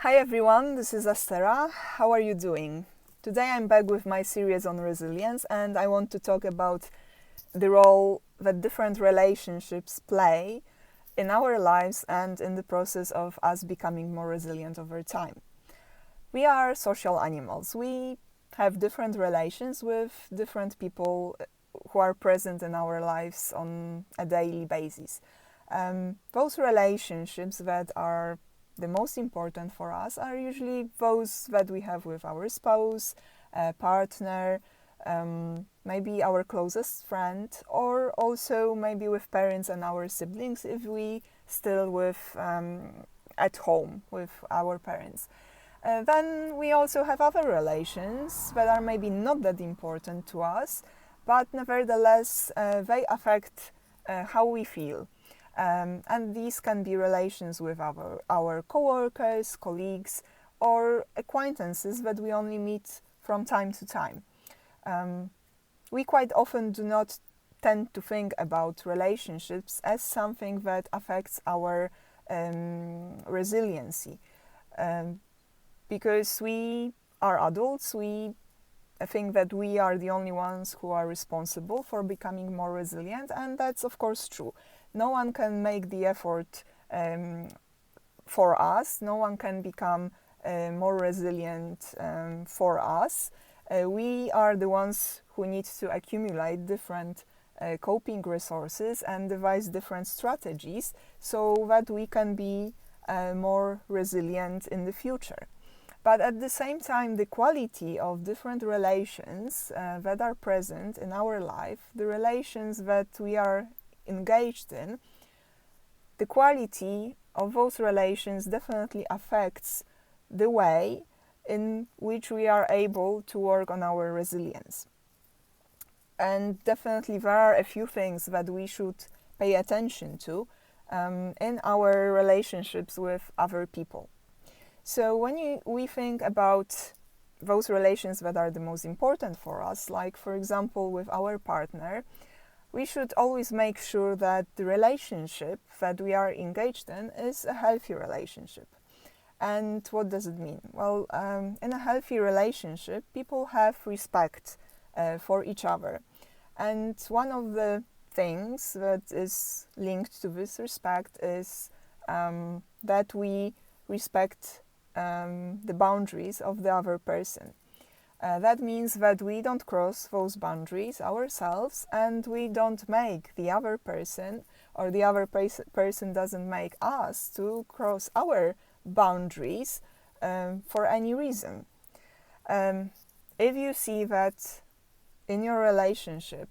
Hi everyone, this is Astera. How are you doing? Today I'm back with my series on resilience and I want to talk about the role that different relationships play in our lives and in the process of us becoming more resilient over time. We are social animals. We have different relations with different people who are present in our lives on a daily basis. Those relationships that are the most important for us are usually those that we have with our spouse, partner, maybe our closest friend, or also maybe with parents and our siblings if we still live at home with our parents. Then we also have other relations that are maybe not that important to us, but nevertheless they affect how we feel. And these can be relations with our co-workers, colleagues, or acquaintances that we only meet from time to time. We quite often do not tend to think about relationships as something that affects our resiliency. Because we are adults, we think that we are the only ones who are responsible for becoming more resilient, and that's of course true. No one can make the effort for us. No one can become more resilient for us. We are the ones who need to accumulate different coping resources and devise different strategies so that we can be more resilient in the future. But at the same time, the quality of different relations that are present in our life, the relations that we are engaged in, the quality of those relations definitely affects the way in which we are able to work on our resilience. And definitely there are a few things that we should pay attention to in our relationships with other people. So when we think about those relations that are the most important for us, like for example with our partner, we should always make sure that the relationship that we are engaged in is a healthy relationship. And what does it mean? Well, in a healthy relationship, people have respect for each other. And one of the things that is linked to this respect is that we respect the boundaries of the other person. That means that we don't cross those boundaries ourselves, and we don't make the other person, or the other person doesn't make us to cross our boundaries for any reason. If you see that in your relationship,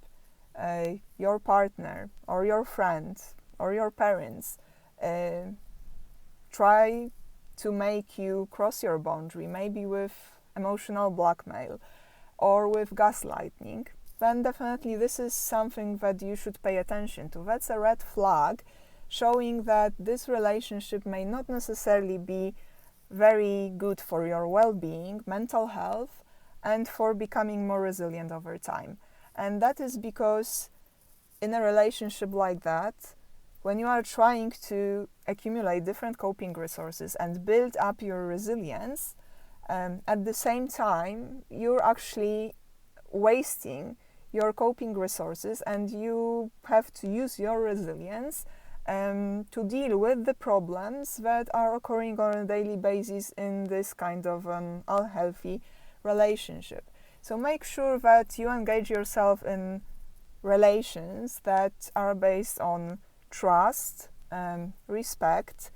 your partner or your friend or your parents try to make you cross your boundary, maybe with emotional blackmail or with gaslighting, then definitely this is something that you should pay attention to. That's a red flag showing that this relationship may not necessarily be very good for your well-being, mental health, and for becoming more resilient over time. And that is because in a relationship like that, when you are trying to accumulate different coping resources and build up your resilience, at the same time, you're actually wasting your coping resources, and you have to use your resilience to deal with the problems that are occurring on a daily basis in this kind of unhealthy relationship. So make sure that you engage yourself in relations that are based on trust, respect,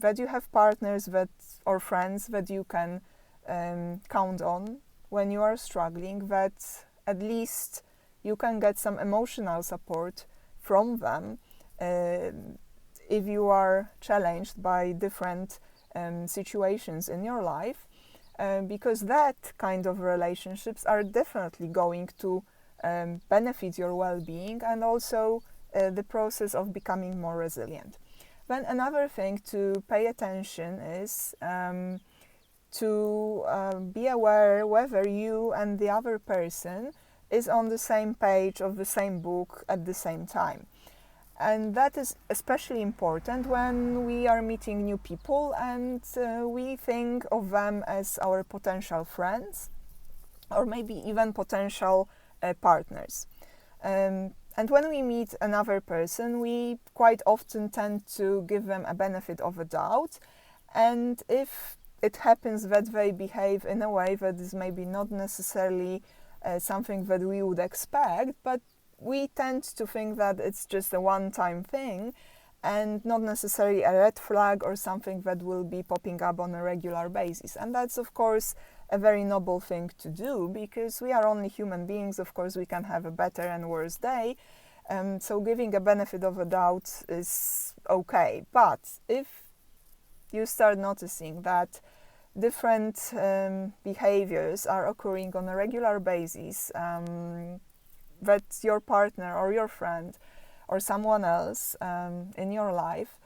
that you have partners or friends that you can count on when you are struggling, that at least you can get some emotional support from them if you are challenged by different situations in your life, because that kind of relationships are definitely going to benefit your well-being and also the process of becoming more resilient. Then another thing to pay attention is to be aware whether you and the other person is on the same page of the same book at the same time. And that is especially important when we are meeting new people and we think of them as our potential friends or maybe even potential partners. And when we meet another person, we quite often tend to give them a benefit of a doubt. And if it happens that they behave in a way that is maybe not necessarily something that we would expect, but we tend to think that it's just a one-time thing and not necessarily a red flag or something that will be popping up on a regular basis. And that's, of course, a very noble thing to do, because we are only human beings. Of course, we can have a better and worse day. So giving a benefit of a doubt is okay. But if you start noticing that different behaviors are occurring on a regular basis, that your partner or your friend or someone else in your life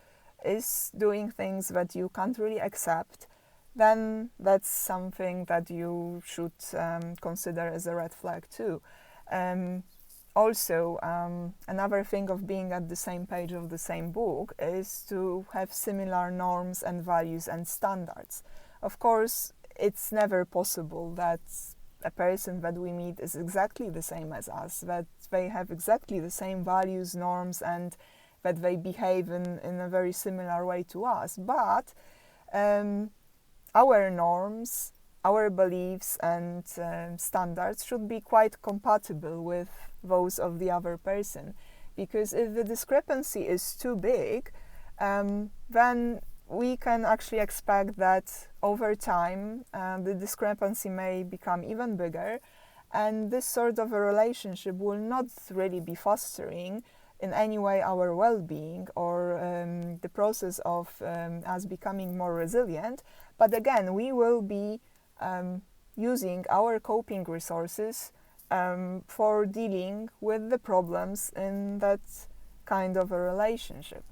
is doing things that you can't really accept, then that's something that you should consider as a red flag too. Also, another thing of being at the same page of the same book is to have similar norms and values and standards. Of course, it's never possible that a person that we meet is exactly the same as us, that they have exactly the same values, norms, and that they behave in a very similar way to us. But our norms, our beliefs and standards should be quite compatible with those of the other person. Because if the discrepancy is too big, then we can actually expect that over time the discrepancy may become even bigger, and this sort of a relationship will not really be fostering in any way our well-being or the process of us becoming more resilient. But again, we will be using our coping resources for dealing with the problems in that kind of a relationship.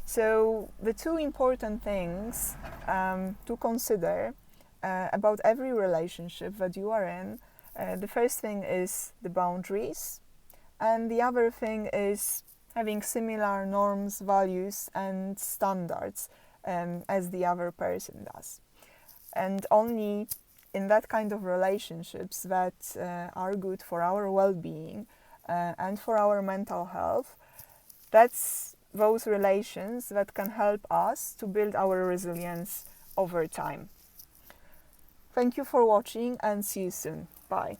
So the two important things to consider about every relationship that you are in, the first thing is the boundaries, and the other thing is having similar norms, values and standards as the other person does. And only in that kind of relationships that are good for our well-being and for our mental health, that's those relations that can help us to build our resilience over time. Thank you for watching and see you soon. Bye.